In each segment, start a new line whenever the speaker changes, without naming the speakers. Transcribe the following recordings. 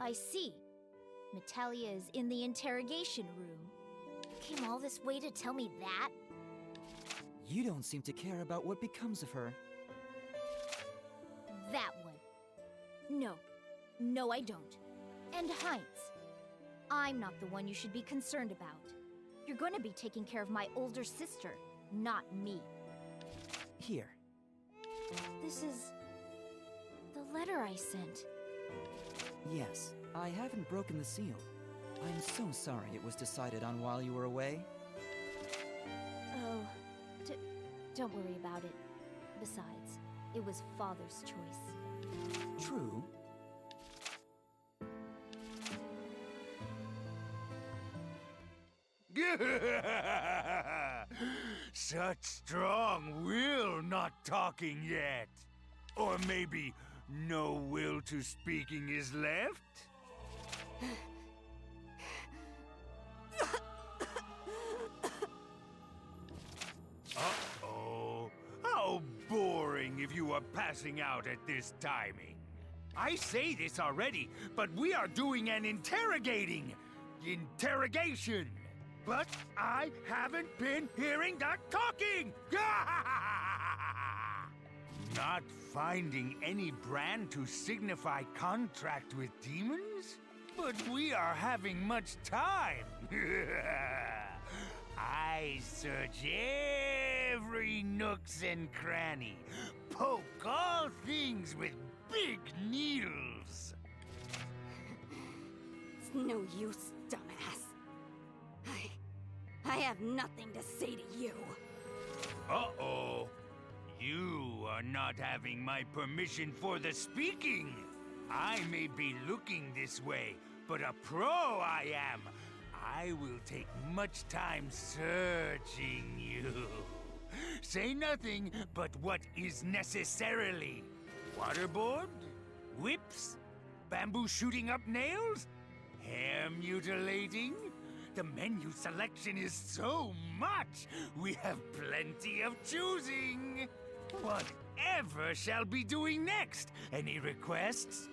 I see. Metallia is in the interrogation room. Came all this way to tell me that?
You don't seem to care about what becomes of her.
That one. No, I don't. And Heinz, I'm not the one you should be concerned about. You're going to be taking care of my older sister, not me.
Here.
This is the letter I sent.
Yes, I haven't broken the seal. I'm so sorry it was decided on while you were away.
Oh, don't worry about it. Besides, it was Father's choice.
True.
Such strong will not talking yet. Or maybe no will to speaking is left? Uh-oh. How boring if you were passing out at this timing. I say this already, but we are doing an interrogation. But I haven't been hearing that talking! Not finding any brand to signify contract with demons? But we are having much time. I search every nooks and cranny, poke all things with big needles.
It's no use, dumbass. I have nothing to say to you.
Uh-oh. You are not having my permission for the speaking. I may be looking this way, but a pro I am. I will take much time searching you. Say nothing but what is necessarily. Waterboard? Whips? Bamboo shooting up nails? Hair mutilating? The menu selection is so much, we have plenty of choosing. Whatever shall be doing next? Any requests?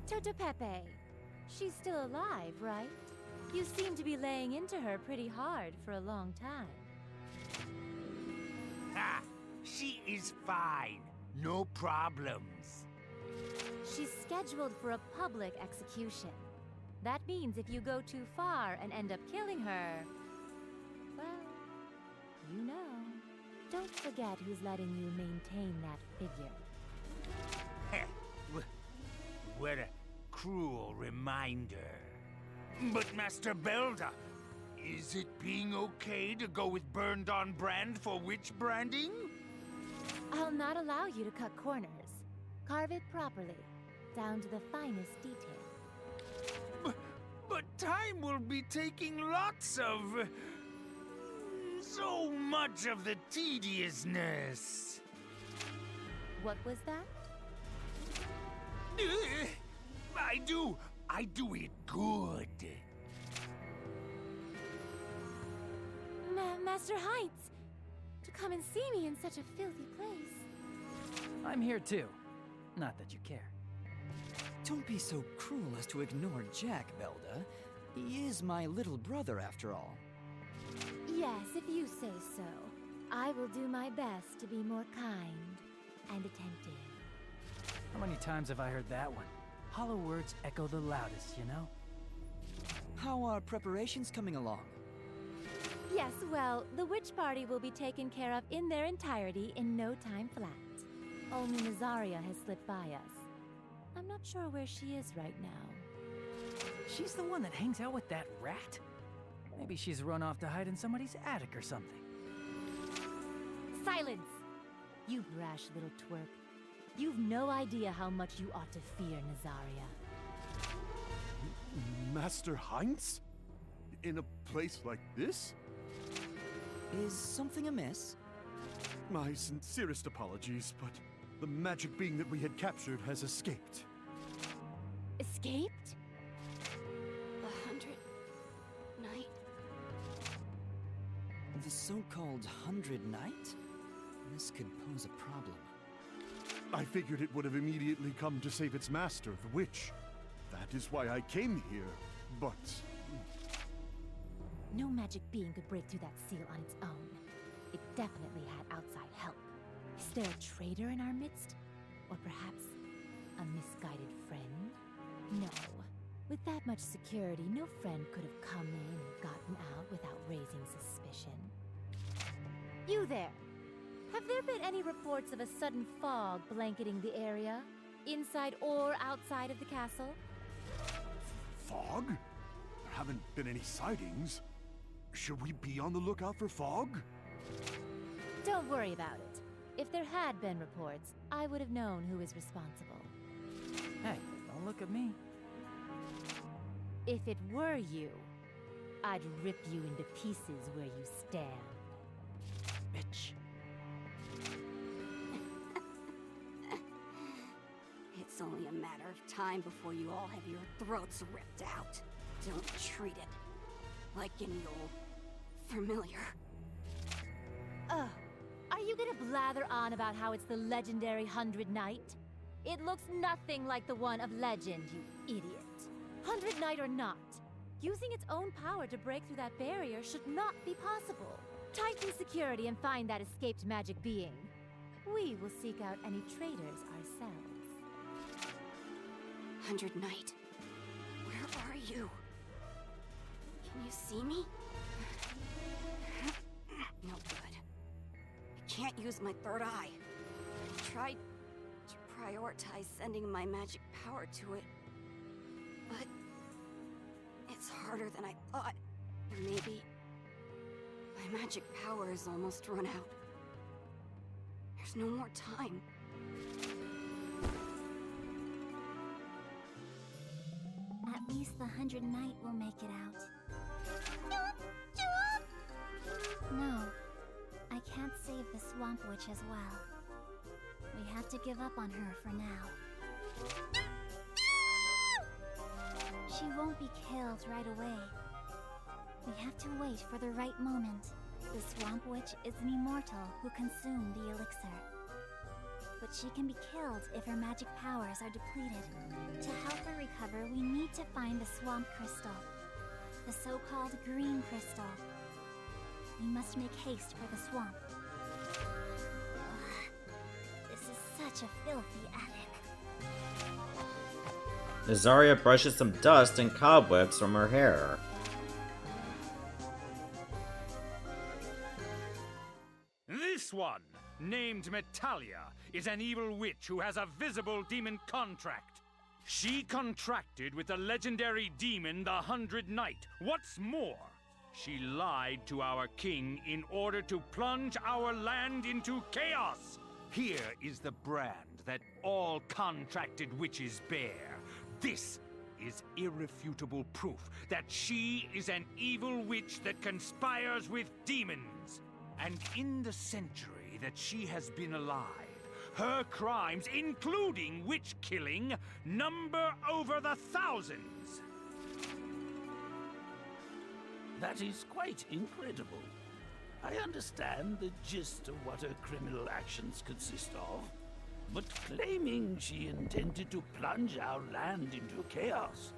Toto Pepe, she's still alive, right? You seem to be laying into her pretty hard for a long time.
Ah, she is fine. No problems.
She's scheduled for a public execution. That means if you go too far and end up killing her, well, you know. Don't forget who's letting you maintain that figure.
What a cruel reminder. But Master Belda, is it being okay to go with burned-on brand for witch branding?
I'll not allow you to cut corners. Carve it properly, down to the finest detail.
But time will be taking lots of... so much of the tediousness.
What was that?
I do it good.
Master Heinz, to come and see me in such a filthy place.
I'm here too. Not that you care.
Don't be so cruel as to ignore Jack, Belda. He is my little brother, after all.
Yes, if you say so. I will do my best to be more kind and attentive.
How many times have I heard that one? Hollow words echo the loudest, you know?
How are preparations coming along?
Yes, well, the witch party will be taken care of in their entirety in no time flat. Only Nazaria has slipped by us. I'm not sure where she is right now.
She's the one that hangs out with that rat? Maybe she's run off to hide in somebody's attic or something.
Silence! You brash little twerp. You've no idea how much you ought to fear Nazaria.
Master Heinz? In a place like this?
Is something amiss?
My sincerest apologies, but the magic being that we had captured has escaped.
Escaped?
109.
The so-called 100 Knight? This could pose a problem.
I figured it would have immediately come to save its master, the witch. That is why I came here, but...
No magic being could break through that seal on its own. It definitely had outside help. Is there a traitor in our midst? Or perhaps a misguided friend? No. With that much security, no friend could have come in and gotten out without raising suspicion. You there! Have there been any reports of a sudden fog blanketing the area? Inside or outside of the castle?
Fog? There haven't been any sightings. Should we be on the lookout for fog?
Don't worry about it. If there had been reports, I would have known who is responsible.
Hey, don't look at me.
If it were you, I'd rip you into pieces where you stand.
Bitch.
It's only a matter of time before you all have your throats ripped out. Don't treat it like any old familiar.
Ugh. Are you gonna blather on about how it's the legendary 100 Knight? It looks nothing like the one of legend, you idiot. 100 Knight or not, using its own power to break through that barrier should not be possible. Tighten security and find that escaped magic being. We will seek out any traitors ourselves.
100 Knight, where are you? Can you see me? No good. I can't use my third eye. I tried to prioritize sending my magic power to it, but it's harder than I thought. Maybe my magic power is almost run out. There's no more time.
At least the 100 Knight will make it out. No, I can't save the Swamp Witch as well. We have to give up on her for now. She won't be killed right away. We have to wait for the right moment. The Swamp Witch is an immortal who consumed the elixir. But she can be killed if her magic powers are depleted. To help her recover, we need to find the Swamp Crystal. The so-called Green Crystal. We must make haste for the swamp. Ugh, this is such a filthy attic.
Nazaria brushes some dust and cobwebs from her hair.
This one, named Metallia, is an evil witch who has a visible demon contract. She contracted with the legendary demon, the 100 Knight. What's more, she lied to our king in order to plunge our land into chaos. Here is the brand that all contracted witches bear. This is irrefutable proof that she is an evil witch that conspires with demons. And in the century that she has been alive, her crimes, including witch killing, number over the thousands.
That is quite incredible. I understand the gist of what her criminal actions consist of, but claiming she intended to plunge our land into chaos.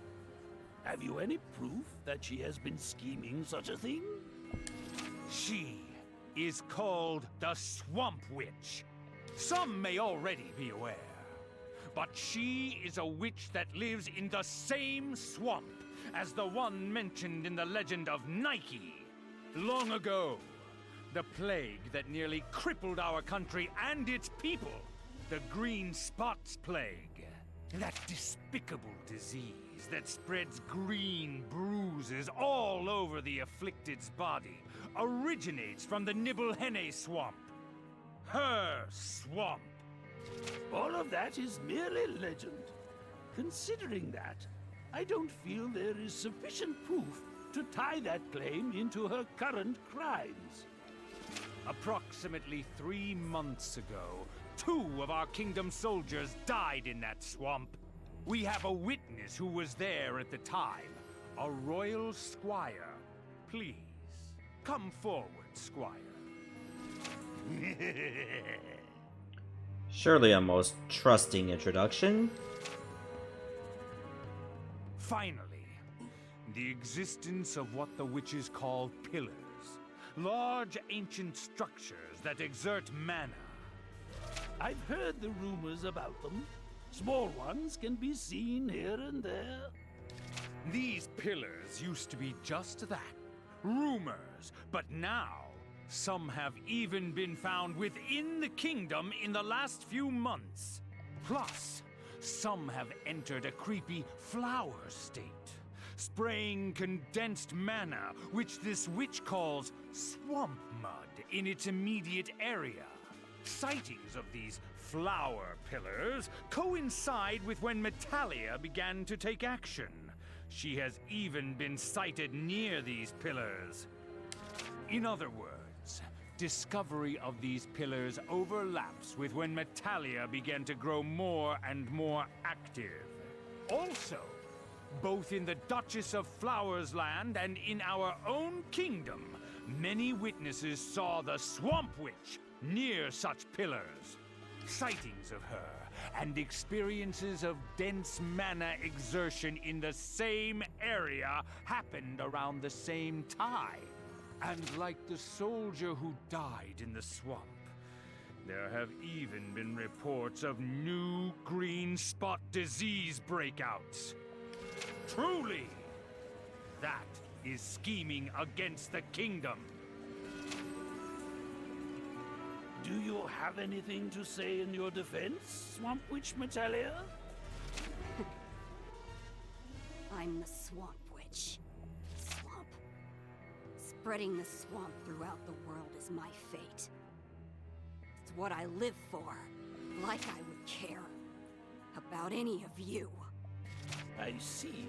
Have you any proof that she has been scheming such a thing?
She is called the Swamp Witch. Some may already be aware, but she is a witch that lives in the same swamp as the one mentioned in the legend of Nike. Long ago, the plague that nearly crippled our country and its people, the Green Spots Plague. That despicable disease that spreads green bruises all over the afflicted's body originates from the Nibblehenne swamp. Her swamp.
All of that is merely legend. Considering that, I don't feel there is sufficient proof to tie that claim into her current crimes.
Approximately 3 months ago, 2 of our kingdom's soldiers died in that swamp. We have a witness who was there at the time, a royal squire. Please, come forward squire.
Surely a most trusting introduction.
Finally, the existence of what the witches call pillars. Large ancient structures that exert mana.
I've heard the rumors about them. Small ones can be seen here and there.
These pillars used to be just that. Rumors. But now, some have even been found within the kingdom in the last few months. Plus, some have entered a creepy flower state, spraying condensed mana, which this witch calls swamp mud, in its immediate area. Sightings of these flower pillars coincide with when Metallia began to take action. She has even been sighted near these pillars. In other words, discovery of these pillars overlaps with when Metallia began to grow more and more active. Also, both in the Duchess of Flowers Land and in our own kingdom, many witnesses saw the Swamp Witch near such pillars. Sightings of her and experiences of dense mana exertion in the same area happened around the same time. And like the soldier who died in the swamp, there have even been reports of new green spot disease breakouts. Truly, that is scheming against the kingdom.
Do you have anything to say in your defense, Swamp Witch Metallia?
I'm the Swamp Witch. Swamp. Spreading the swamp throughout the world is my fate. It's what I live for. Like I would care about any of you.
I see.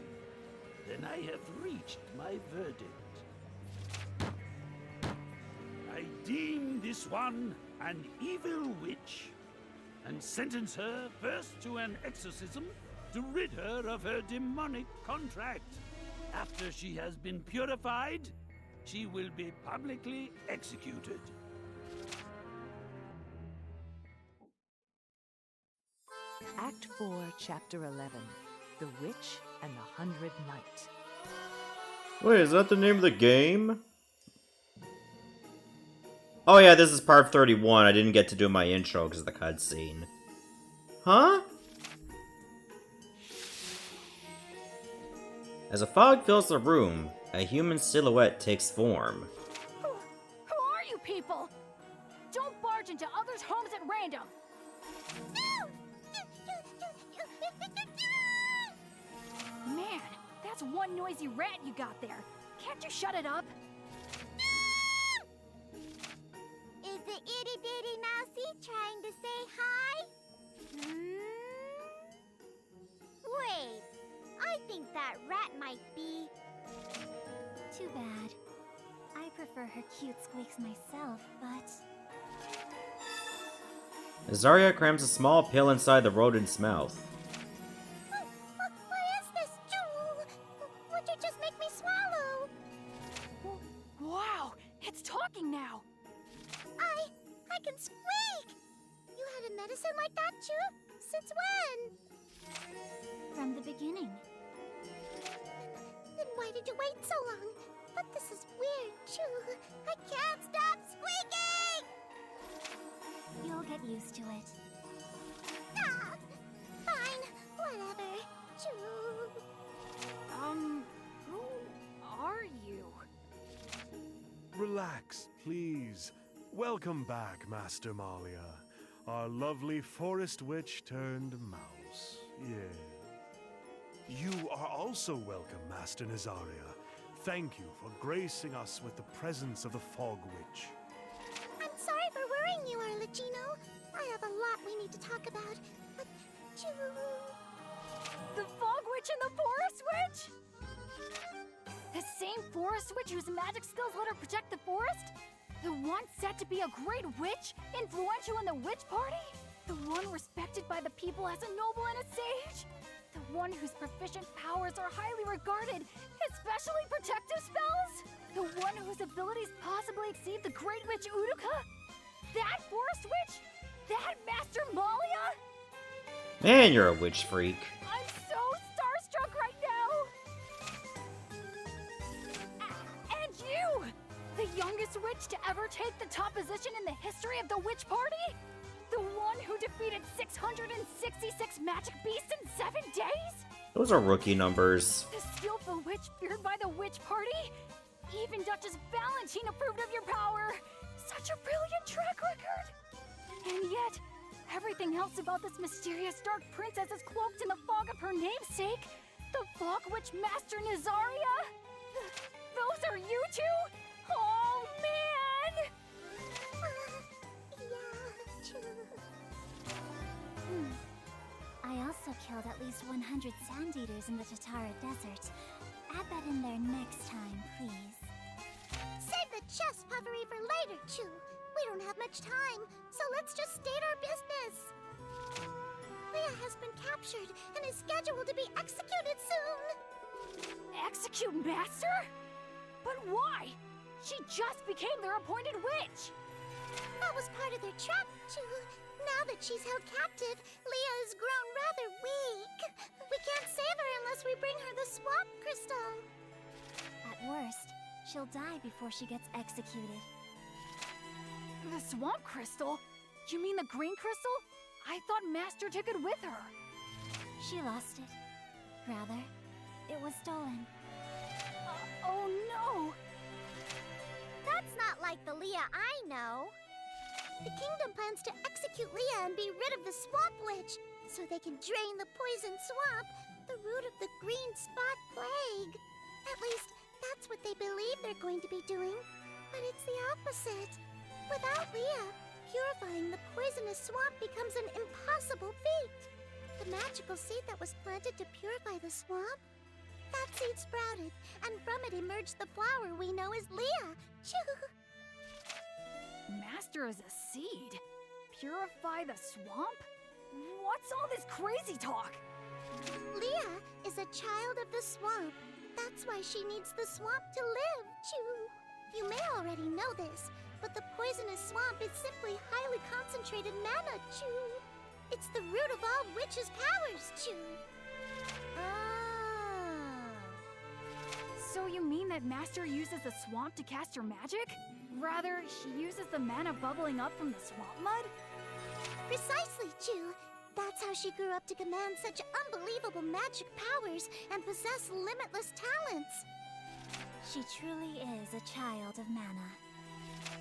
Then I have reached my verdict. I deem this one an evil witch, and sentence her first to an exorcism to rid her of her demonic contract. After she has been purified, she will be publicly executed.
Act 4, Chapter 11. The Witch and the 100 Knight.
Wait, is that the name of the game? Oh yeah, this is part 31. I didn't get to do my intro because of the cutscene. Huh? As a fog fills the room, a human silhouette takes form.
Who are you people? Don't barge into others' homes at random. Man, that's one noisy rat you got there. Can't you shut it up?
Is the itty bitty mousey trying to say hi? Wait, I think that rat might be... Too bad. I prefer her cute squeaks myself, but...
Zarya crams a small pill inside the rodent's mouth.
What is this, Jewel? Would you just make me swallow?
Wow, it's talking now.
I can squeak! You had a medicine like that, Chew? Since when? From the beginning. Then why did you wait so long? But this is weird, Chew. I can't stop squeaking! You'll get used to it. Ah! Fine, whatever, Chew.
Who are you?
Relax, please. Welcome back, Master Malia. Our lovely forest witch turned mouse. Yeah. You are also welcome, Master Nazaria. Thank you for gracing us with the presence of the Fog Witch.
I'm sorry for worrying you, Arlecchino. I have a lot we need to talk about, but Chew...
The Fog Witch and the Forest Witch? The same Forest Witch whose magic skills let her protect the forest? The one said to be a great witch, influential in the witch party? The one respected by the people as a noble and a sage? The one whose proficient powers are highly regarded, especially protective spells? The one whose abilities possibly exceed the Great Witch Uruka? That Forest Witch? That Master Malia?
Man, you're a witch freak.
I'm so starstruck right now! And you! The youngest witch to ever take the top position in the history of the Witch Party? The one who defeated 666 magic beasts in 7 days?
Those are rookie numbers.
The skillful witch feared by the Witch Party? Even Duchess Valentine approved of your power! Such a brilliant track record! And yet, everything else about this mysterious dark princess is cloaked in the fog of her namesake, the Fog Witch Master Nazaria? Those are you two? Oh, man!
I also killed at least 100 sand eaters in the Tatara Desert. Add that in there next time, please.
Save the chest puffery for later, Chu. We don't have much time, so let's just state our business. Leah has been captured and is scheduled to be executed soon.
Execute Master? But why? She just became their appointed witch!
That was part of their trap, Chu. Now that she's held captive, Leah has grown rather weak. We can't save her unless we bring her the swamp crystal.
At worst, she'll die before she gets executed.
The swamp crystal? You mean the green crystal? I thought Master took it with her.
She lost it. Rather, it was stolen.
Oh no!
That's not like the Leah I know. The kingdom plans to execute Leah and be rid of the Swamp Witch, so they can drain the poison swamp, the root of the green spot plague. At least, that's what they believe they're going to be doing. But it's the opposite. Without Leah, purifying the poisonous swamp becomes an impossible feat. The magical seed that was planted to purify the swamp, that seed sprouted, and from it emerged the flower we know as Leah.
Master is a seed? Purify the swamp? What's all this crazy talk?
Leah is a child of the swamp. That's why she needs the swamp to live, Chu. You may already know this, but the poisonous swamp is simply highly concentrated mana, Chu. It's the root of all witches' powers, Chu.
So you mean that Master uses the swamp to cast her magic? Rather, she uses the mana bubbling up from the swamp mud?
Precisely, Chu. That's how she grew up to command such unbelievable magic powers and possess limitless talents.
She truly is a child of mana.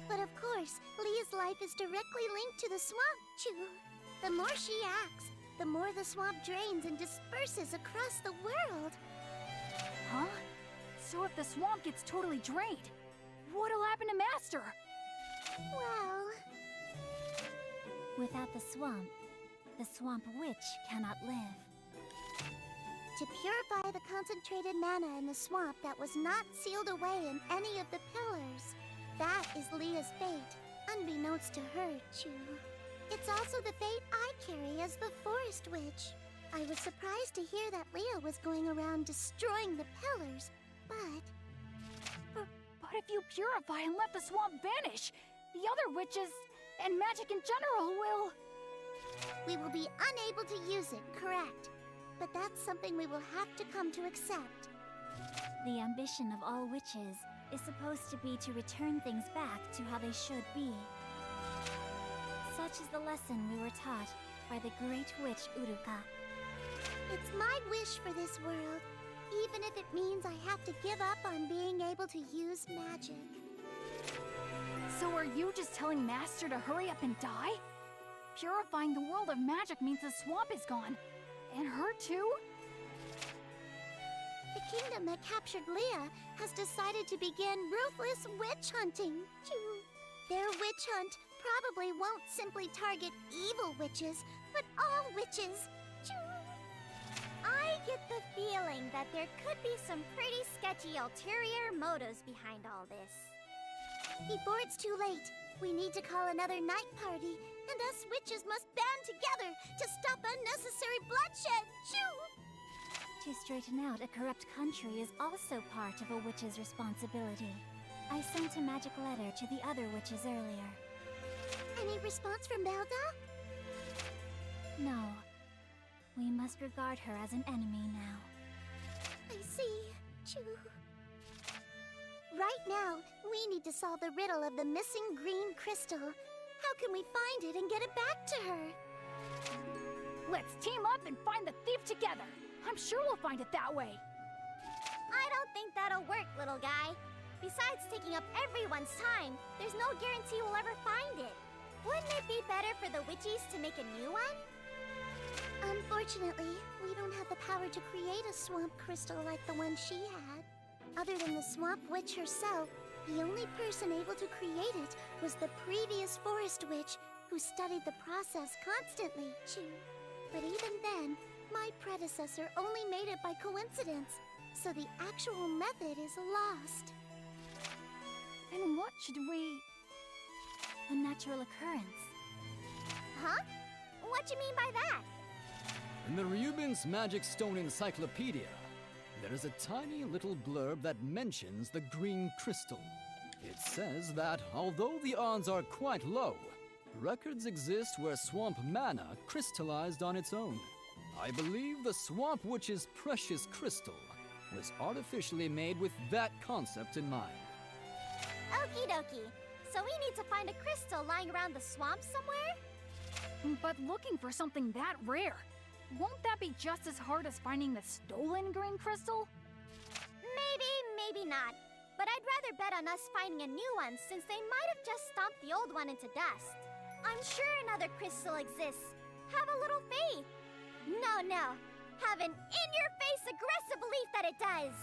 But of course, Leah's life is directly linked to the swamp, Chu. The more she acts, the more the swamp drains and disperses across the world.
Huh? So if the swamp gets totally drained, what'll happen to Master?
Well...
Without the swamp witch cannot live.
To purify the concentrated mana in the swamp that was not sealed away in any of the pillars. That is Leah's fate, unbeknownst to her, Chu. It's also the fate I carry as the Forest Witch. I was surprised to hear that Leah was going around destroying the pillars, but
if you purify and let the swamp vanish, the other witches and magic in general will...
We will be unable to use it, correct. But that's something we will have to come to accept.
The ambition of all witches is supposed to be to return things back to how they should be. Such is the lesson we were taught by the Great Witch Uruka.
It's my wish for this world, even if it means I have to give up on being able to use magic.
So are you just telling Master to hurry up and die? Purifying the world of magic means the swamp is gone. And her too?
The kingdom that captured Leah has decided to begin ruthless witch hunting. Their witch hunt probably won't simply target evil witches, but all witches.
I get the feeling that there could be some pretty sketchy ulterior motives behind all this.
Before it's too late, we need to call another night party, and us witches must band together to stop unnecessary bloodshed.
To straighten out a corrupt country is also part of a witch's responsibility. I sent a magic letter to the other witches earlier.
Any response from Belda?
No. We must regard her as an enemy now.
I see. Choo. Right now, we need to solve the riddle of the missing green crystal. How can we find it and get it back to her?
Let's team up and find the thief together. I'm sure we'll find it that way.
I don't think that'll work, little guy. Besides taking up everyone's time, there's no guarantee we'll ever find it. Wouldn't it be better for the witchies to make a new one?
Unfortunately, we don't have the power to create a swamp crystal like the one she had. Other than the swamp witch herself, the only person able to create it was the previous forest witch who studied the process constantly. But even then, my predecessor only made it by coincidence, so the actual method is lost.
And what should we...
A natural occurrence.
Huh? What you mean by that?
In the Ryubin's Magic Stone Encyclopedia, there is a tiny little blurb that mentions the green crystal. It says that, although the odds are quite low, records exist where swamp mana crystallized on its own. I believe the Swamp Witch's precious crystal was artificially made with that concept in mind.
Okie dokie. So we need to find a crystal lying around the swamp somewhere?
But looking for something that rare, won't that be just as hard as finding the stolen green crystal?
Maybe, maybe not. But I'd rather bet on us finding a new one since they might have just stomped the old one into dust. I'm sure another crystal exists. Have a little faith. No. Have an in-your-face aggressive belief that it does.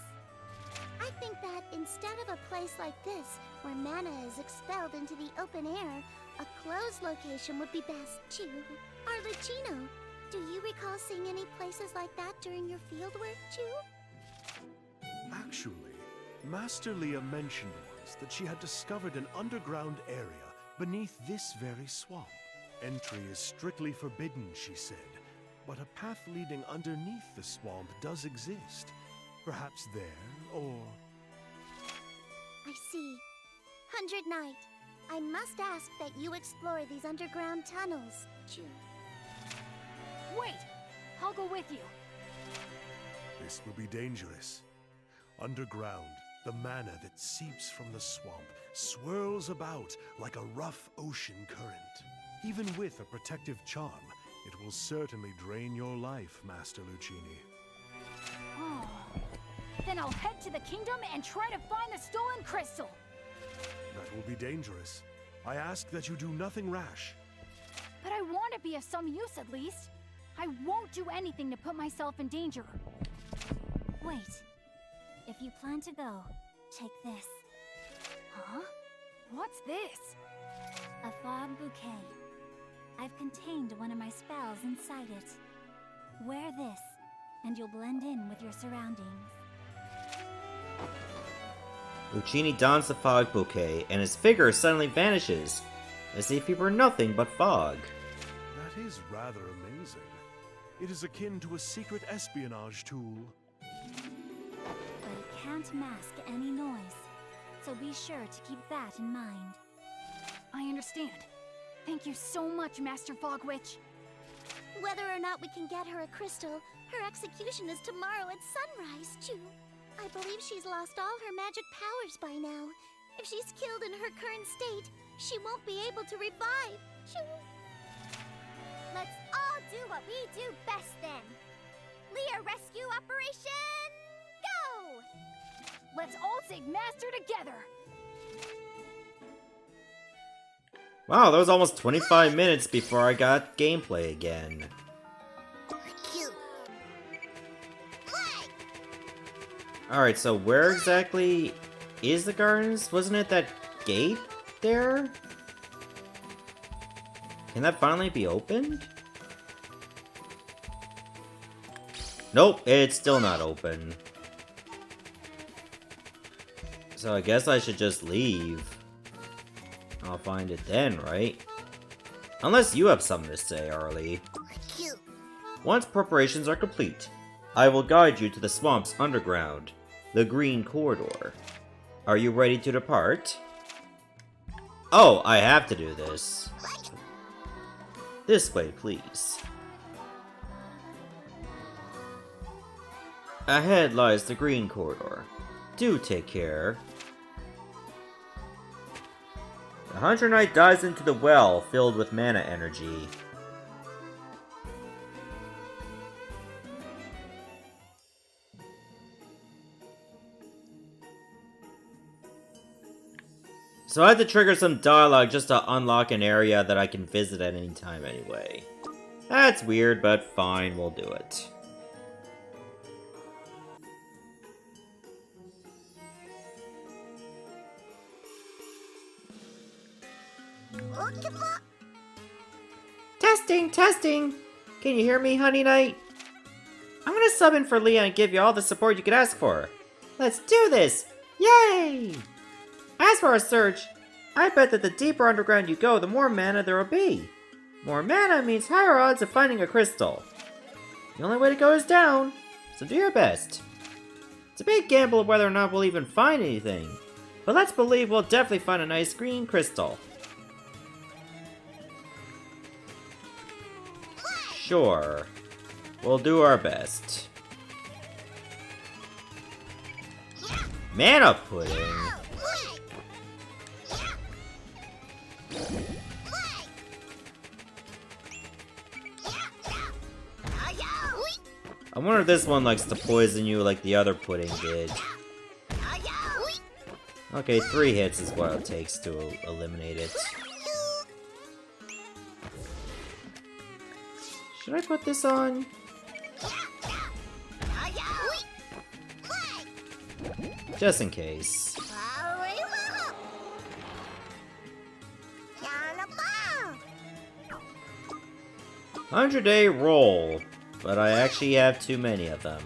I think that instead of a place like this, where mana is expelled into the open air, a closed location would be best, too. Arlecchino, do you recall seeing any places like that during your fieldwork, too?
Actually, Master Leah mentioned once that she had discovered an underground area beneath this very swamp. Entry is strictly forbidden, she said, but a path leading underneath the swamp does exist. Perhaps there, or...
I see. 100 Knight, I must ask that you explore these underground tunnels, Chu.
Wait! I'll go with you.
This will be dangerous. Underground, the mana that seeps from the swamp swirls about like a rough ocean current. Even with a protective charm, it will certainly drain your life, Master Lucchini.
Oh. Then I'll head to the kingdom and try to find the stolen crystal.
That will be dangerous. I ask that you do nothing rash.
But I want to be of some use at least. I won't do anything to put myself in danger.
Wait. If you plan to go, take this.
Huh? What's this?
A fog bouquet. I've contained one of my spells inside it. Wear this, and you'll blend in with your surroundings.
Lucchini dons the fog bouquet, and his figure suddenly vanishes, as if he were nothing but fog.
That is rather amazing. It is akin to a secret espionage tool.
But it can't mask any noise, so be sure to keep that in mind.
I understand. Thank you so much, Master Fog Witch.
Whether or not we can get her a crystal, her execution is tomorrow at sunrise, Chu. I believe she's lost all her magic powers by now. If she's killed in her current state, she won't be able to revive. Chu.
Let's all do what we do best then. Leah Rescue Operation, go!
Let's all save Master together.
Wow, that was almost 25 minutes before I got gameplay again. Alright, so where exactly is the gardens? Wasn't it that gate there? Can that finally be opened? Nope, it's still not open. So I guess I should just leave. I'll find it then, right? Unless you have something to say, Arlie. Once preparations are complete, I will guide you to the swamps underground, the Green Corridor. Are you ready to depart? Oh, I have to do this. This way, please. Ahead lies the Green Corridor. Do take care. The Hunter Knight dives into the well filled with mana energy. So I had to trigger some dialogue just to unlock an area that I can visit at any time anyway. That's weird, but fine, we'll do it. Testing! Can you hear me, Honey Knight? I'm gonna sub in for Leah and give you all the support you could ask for. Let's do this! Yay! As for our search, I bet that the deeper underground you go, the more mana there will be. More mana means higher odds of finding a crystal. The only way to go is down, so do your best. It's a big gamble of whether or not we'll even find anything, but let's believe we'll definitely find a nice green crystal. Sure. We'll do our best. Mana pudding? I wonder if this one likes to poison you like the other pudding did. Okay, 3 hits is what it takes to eliminate it. Should I put this on? Just in case. 100-day roll, but I actually have too many of them.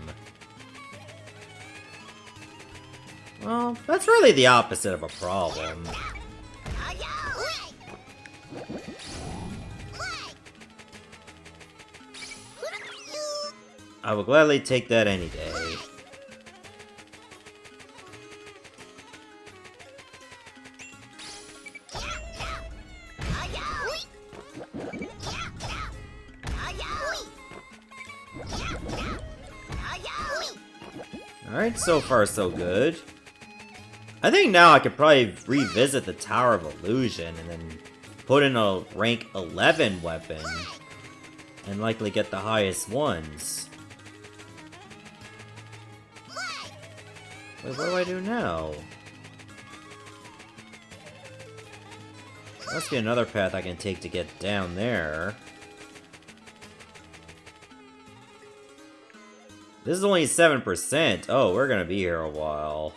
Well, that's really the opposite of a problem. I will gladly take that any day. Alright, so far so good. I think now I could probably revisit the Tower of Illusion and then put in a rank 11 weapon and likely get the highest ones. Wait, what do I do now? Must be another path I can take to get down there. This is only 7%. Oh, we're gonna be here a while.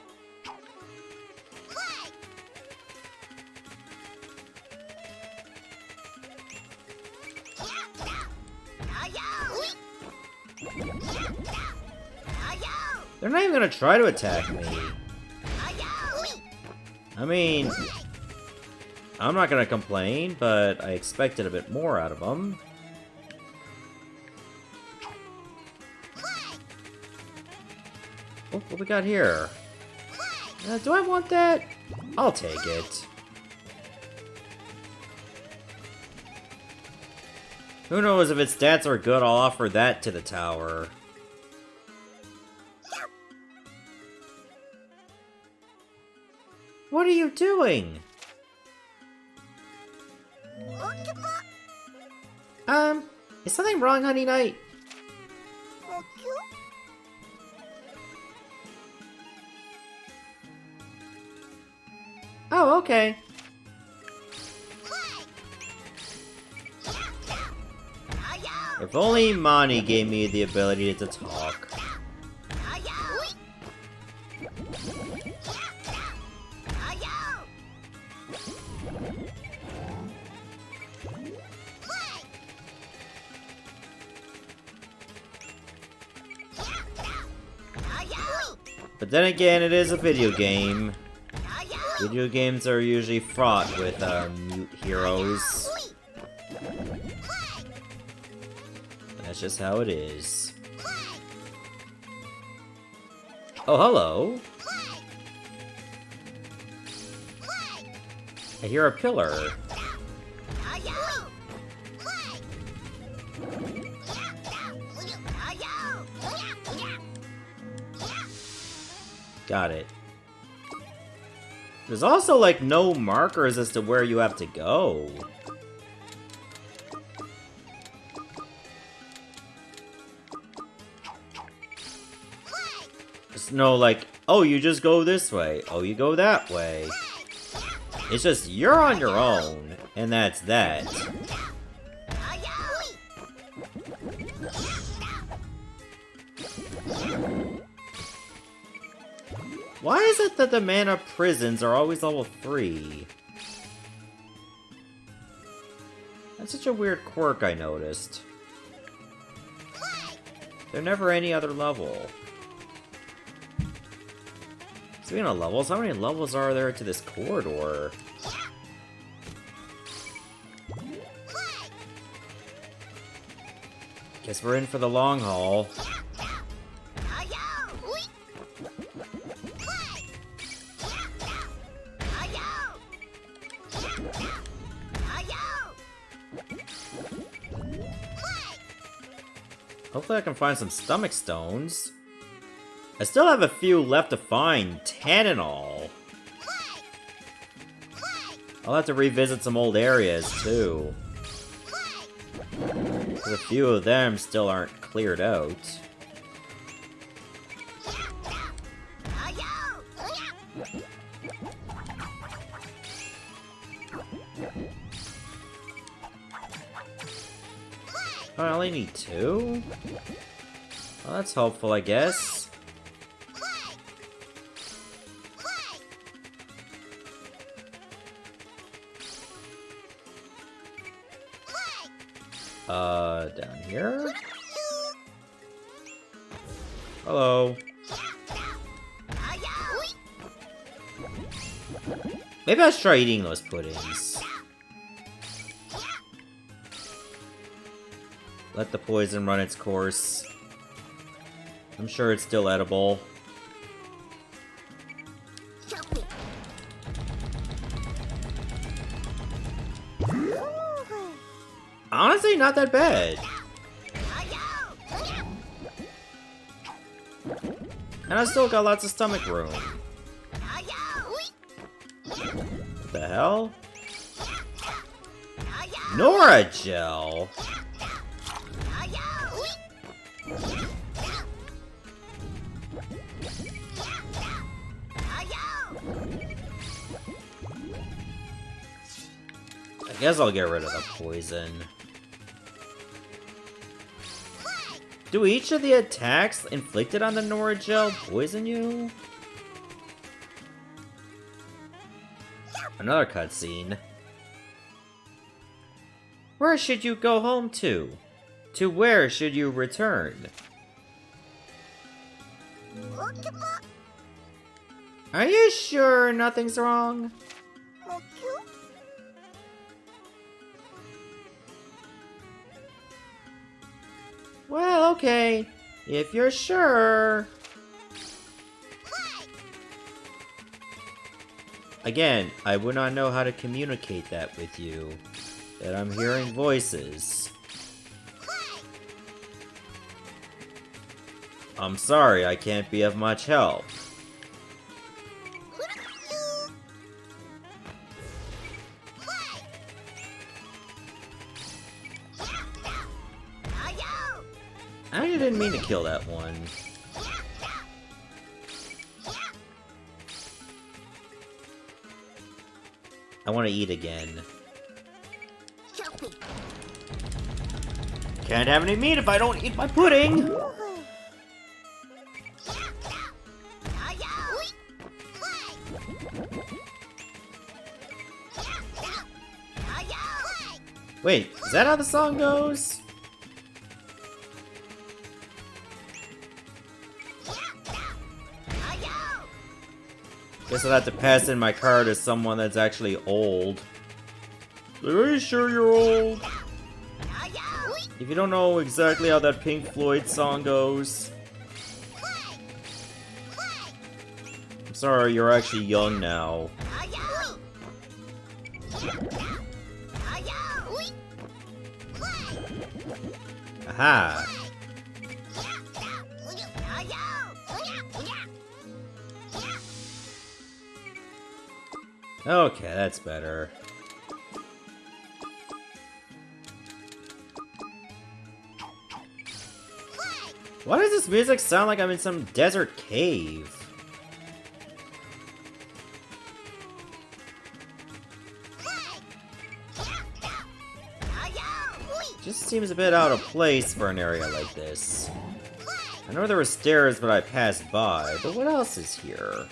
They're not even gonna try to attack me. I mean, I'm not gonna complain, but I expected a bit more out of them. Oh, what we got here? Do I want that? I'll take it. Who knows, if its stats are good, I'll offer that to the tower. What are you doing? Is something wrong, Honey Knight? Oh, okay. If only Mani gave me the ability to talk. But then again, it is a video game. Video games are usually fraught with mute heroes. That's just how it is. Oh, hello. I hear a pillar. Got it. There's also, like, no markers as to where you have to go. There's no, like, oh, you just go this way. Oh, you go that way. It's just, you're on your own, and that's that. Why is it that the mana prisons are always level 3? That's such a weird quirk I noticed. They're never any other level. Speaking of levels, how many levels are there to this corridor? Guess we're in for the long haul. Hopefully I can find some stomach stones. I still have a few left to find, 10 in all. I'll have to revisit some old areas, too. 'Cause a few of them still aren't cleared out. Oh, I only need 2? Well, that's helpful, I guess. Down here? Hello. Maybe I should try eating those puddings. Let the poison run its course. I'm sure it's still edible. Honestly, not that bad. And I still got lots of stomach room. What the hell? Nora gel? I guess I'll get rid of the poison. Do each of the attacks inflicted on the Nora gel poison you? Another cutscene. Where should you go home to? To where should you return? Are you sure nothing's wrong? Well, okay. If you're sure. Again, I would not know how to communicate that with you. That I'm hearing voices. I'm sorry, I can't be of much help. I didn't mean to kill that one. I want to eat again. Can't have any meat if I don't eat my pudding! Wait, is that how the song goes? Guess I'll have to pass in my card to someone that's actually old. Are you sure you're old? If you don't know exactly how that Pink Floyd song goes, I'm sorry, you're actually young now. Aha! Okay, that's better. Why does this music sound like I'm in some desert cave? Just seems a bit out of place for an area like this. I know there were stairs, but I passed by, but what else is here?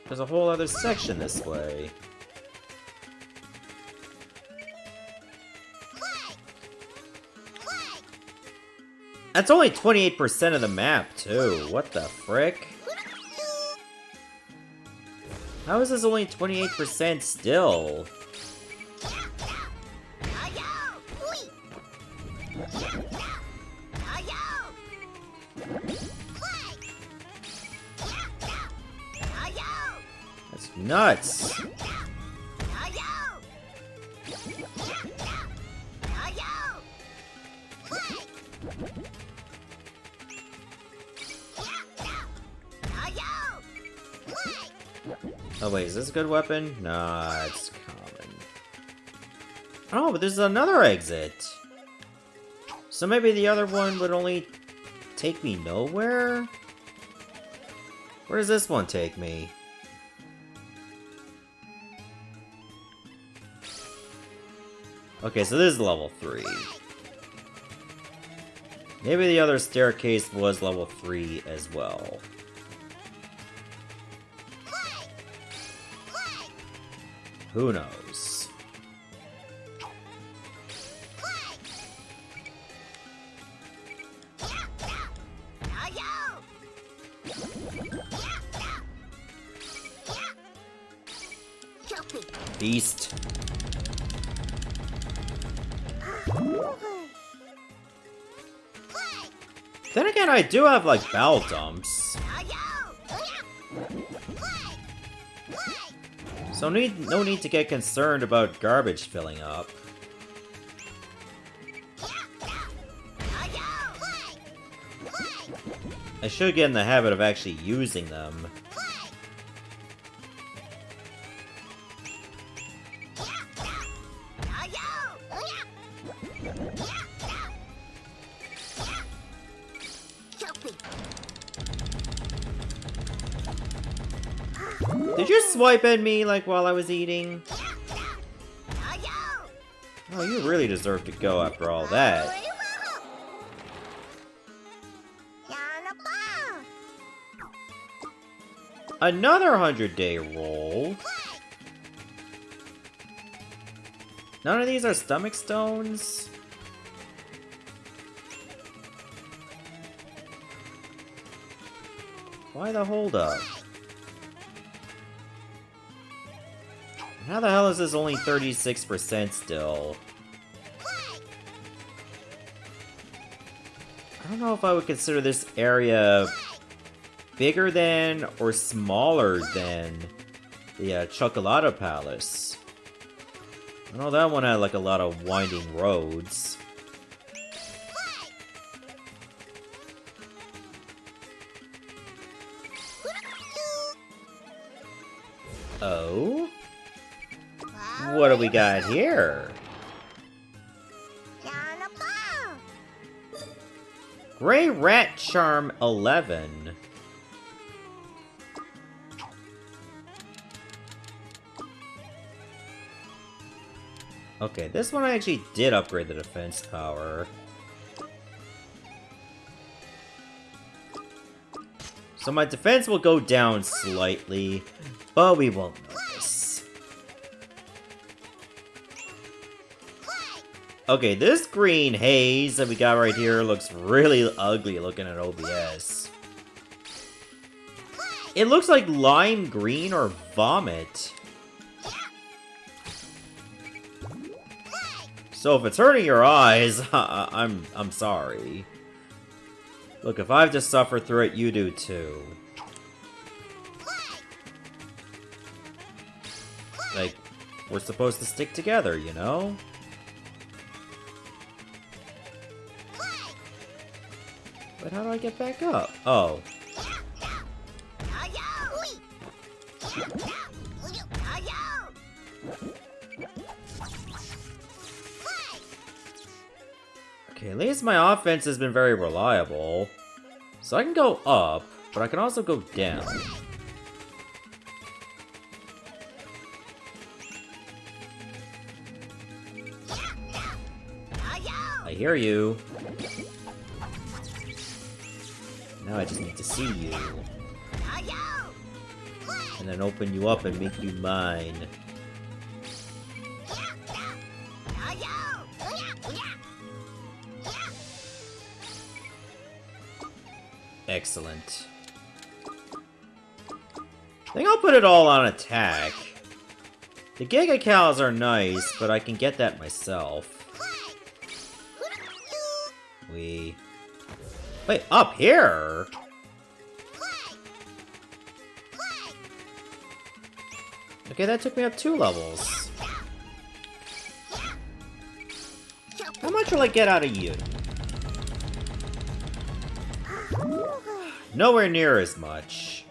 There's a whole other section this way. That's only 28% of the map, too. What the frick? How is this only 28% still? That's nuts. Oh wait, is this a good weapon? Nah, it's common. Oh, but there's another exit! So maybe the other one would only take me nowhere? Where does this one take me? Okay, so this is level 3. Maybe the other staircase was level 3 as well. Who knows? Beast. Then again, I do have, like, bowel dumps. So no need to get concerned about garbage filling up. I should get in the habit of actually using them. Did you swipe at me, like, while I was eating? Oh, you really deserve to go after all that. Another 100-day roll? None of these are stomach stones? Why the holdup? How the hell is this only 36% still? I don't know if I would consider this area bigger than or smaller than the Chocolata Palace. I know that one had like a lot of winding roads. Oh? What do we got here? Gray Rat Charm 11. Okay, this one I actually did upgrade the defense power. So my defense will go down slightly, but we won't notice. Okay, this green haze that we got right here looks really ugly looking at OBS. It looks like lime green or vomit. So if it's hurting your eyes, I'm sorry. Look, if I have to suffer through it, you do too. Like, we're supposed to stick together, you know? But how do I get back up? Oh. Okay, at least my offense has been very reliable. So I can go up, but I can also go down. I hear you. Now I just need to see you. And then open you up and make you mine. Excellent. I think I'll put it all on attack. The Giga Cows are nice, but I can get that myself. Wait, up here? Okay, that took me up 2 levels. How much will I get out of you? Nowhere near as much.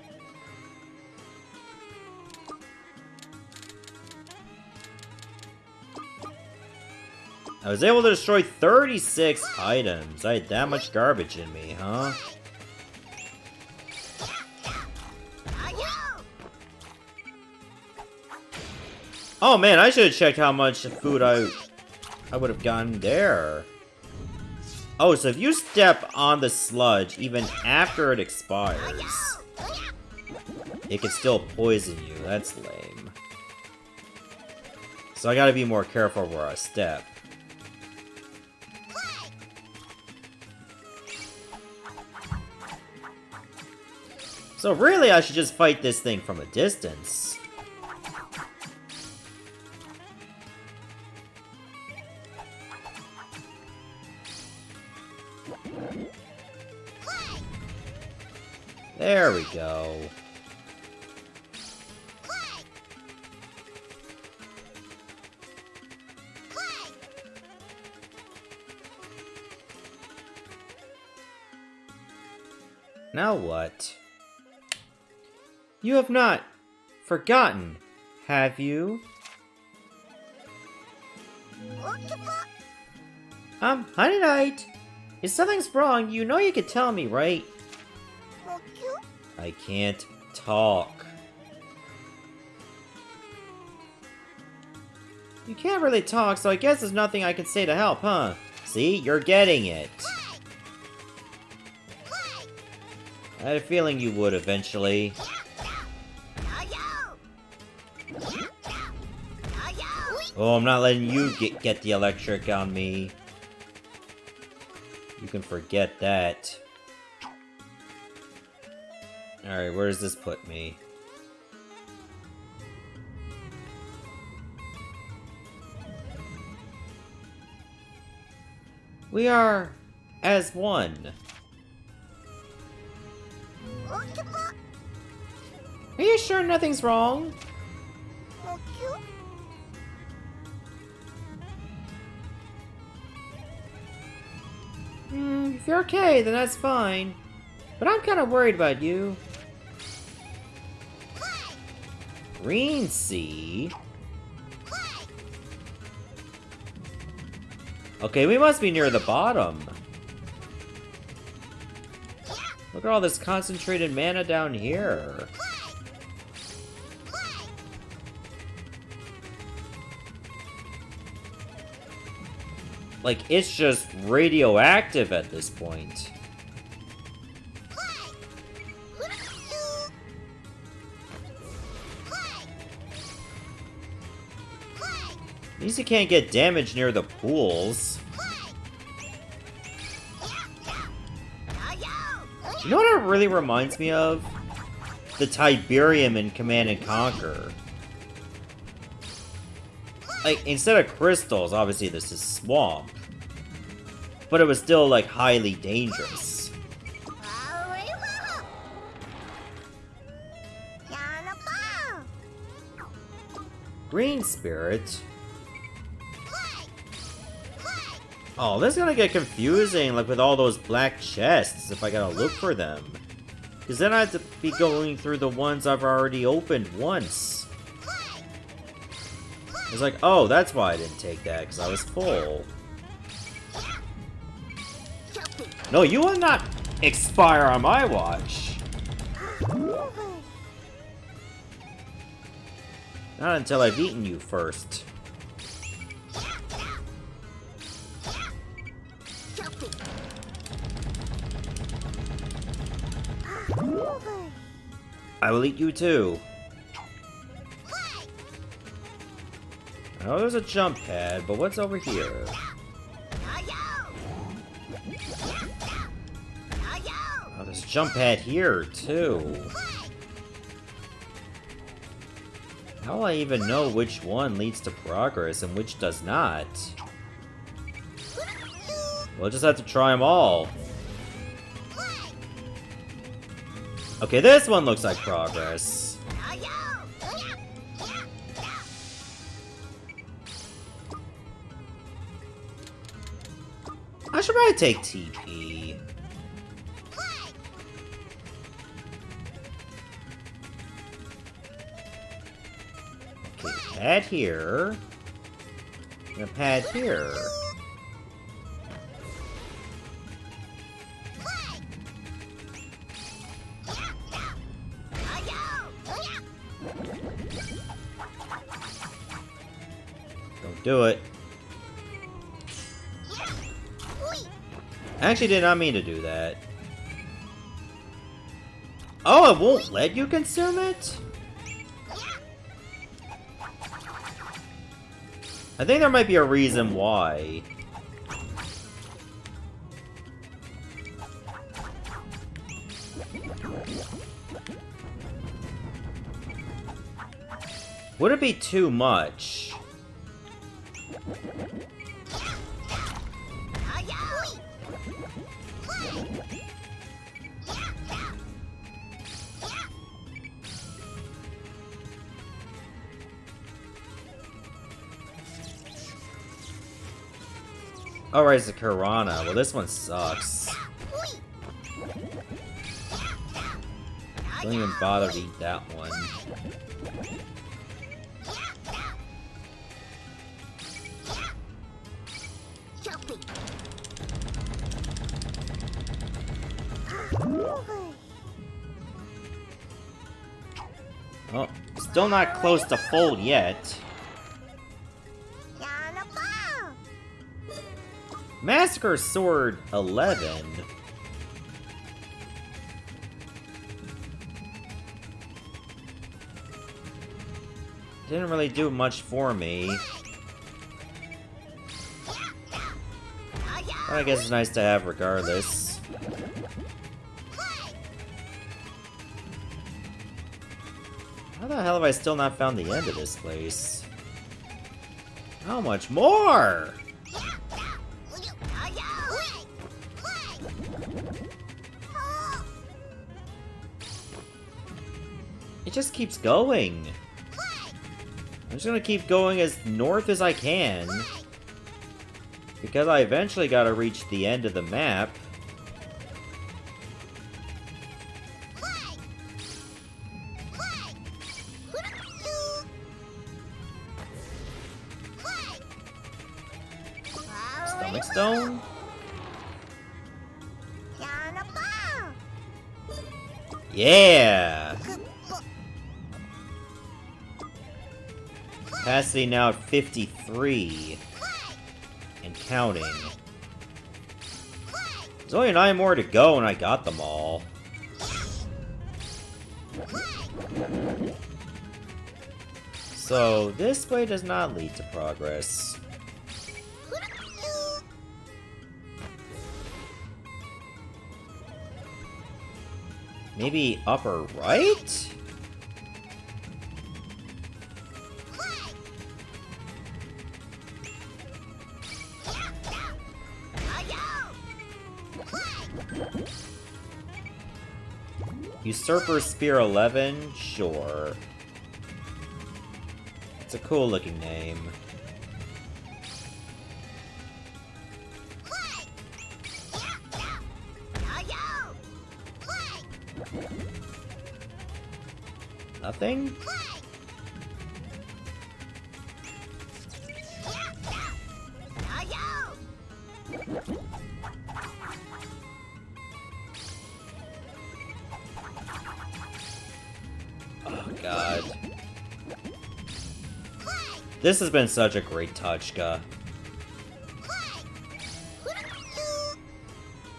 I was able to destroy 36 items. I had that much garbage in me, huh? Oh man, I should have checked how much food I would have gotten there. Oh, so if you step on the sludge even after it expires, it can still poison you. That's lame. So I gotta be more careful where I step. So really, I should just fight this thing from a distance. There we go. Now what? You have not forgotten, have you? Honey Knight, if something's wrong, you know you could tell me, right? I can't talk. You can't really talk, so I guess there's nothing I can say to help, huh? See, you're getting it. I had a feeling you would eventually. Oh, I'm not letting you get the electric on me. You can forget that. Alright, where does this put me? We are as one. Are you sure nothing's wrong? If you're okay, then that's fine. But I'm kind of worried about you. Green Sea? Okay, we must be near the bottom. Look at all this concentrated mana down here. Like, it's just radioactive at this point. At least you can't get damage near the pools. You know what it really reminds me of? The Tiberium in Command & Conquer. like, instead of crystals, obviously this is swamp. But it was still, like, highly dangerous. Green spirit? Oh, this is gonna get confusing, like, with all those black chests, if I gotta look for them. Because then I have to be going through the ones I've already opened once. It's like, oh, that's why I didn't take that, because I was full. No, you will not expire on my watch. Not until I've eaten you first. I will eat you too. I know there's a jump pad, but what's over here? Oh, there's a jump pad here too. How will I even know which one leads to progress and which does not? We'll just have to try them all. Okay, this one looks like progress. I should probably take TP. Okay, pad here. And a pad here. Don't do it. I actually did not mean to do that. Oh, it won't let you consume it? I think there might be a reason why. Would it be too much? Oh, right, it's a Karana. Well, this one sucks. Don't even bother to eat that one. Oh, still not close to full yet. Massacre Sword 11. Didn't really do much for me. But I guess it's nice to have regardless. How the hell have I still not found the end of this place? How much more? It just keeps going. I'm just gonna keep going as north as I can. Because I eventually gotta reach the end of the map. Stomach stone? Yeah! Capacity now at 53. And counting. There's only 9 more to go and I got them all. So, this way does not lead to progress. Maybe upper right? Usurper Spear 11? Sure. It's a cool looking name. Nothing? Oh god. This has been such a great Tachka.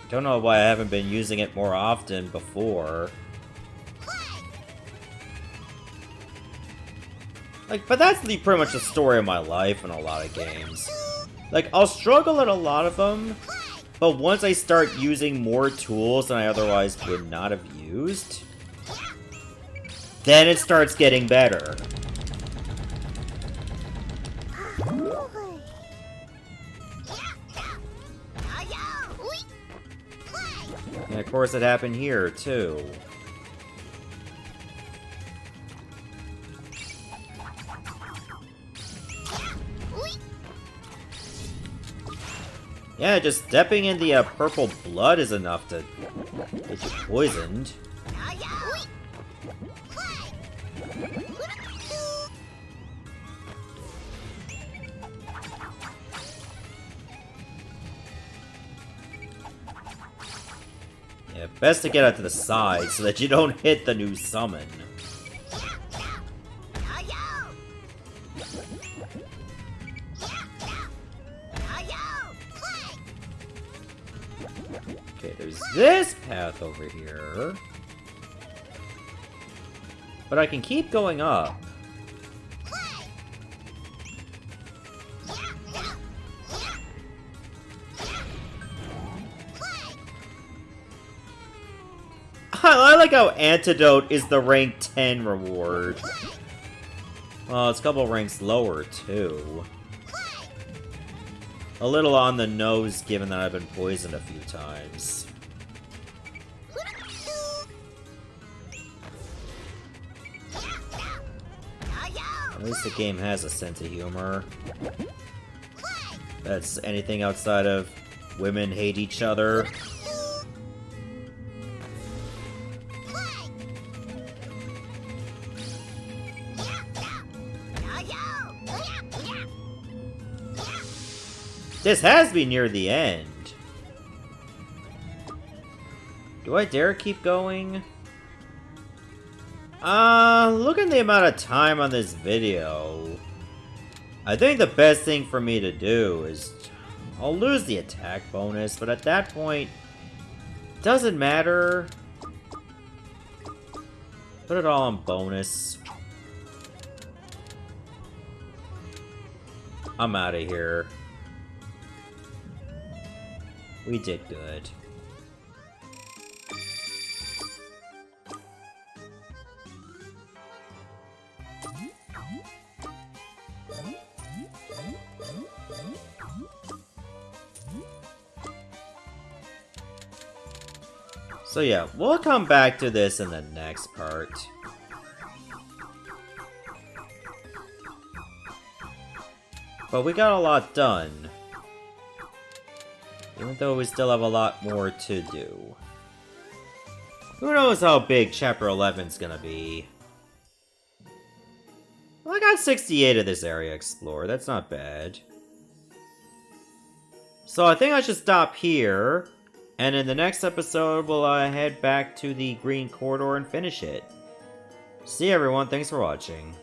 Don't know why I haven't been using it more often before. Like, but that's pretty much the story of my life in a lot of games. Like, I'll struggle at a lot of them, but once I start using more tools than I otherwise would not have used, then it starts getting better. And of course it happened here, too. Yeah, just stepping in the purple blood is enough to get you poisoned. Yeah, best to get out to the side so that you don't hit the new summon. Okay, there's this path over here. But I can keep going up. I like how Antidote is the rank 10 reward. Well, it's a couple ranks lower, too. A little on the nose, given that I've been poisoned a few times. At least the game has a sense of humor. That's anything outside of women hate each other. This has to be near the end. Do I dare keep going? Look at the amount of time on this video. I think the best thing for me to do is... I'll lose the attack bonus, but at that point... Doesn't matter. Put it all on bonus. I'm out of here. We did good. So yeah, we'll come back to this in the next part. But we got a lot done. Even though we still have a lot more to do. Who knows how big Chapter 11's gonna be. Well, I got 68 of this area explored. That's not bad. So I think I should stop here. And in the next episode, we'll head back to the Green Corridor and finish it. See you everyone. Thanks for watching.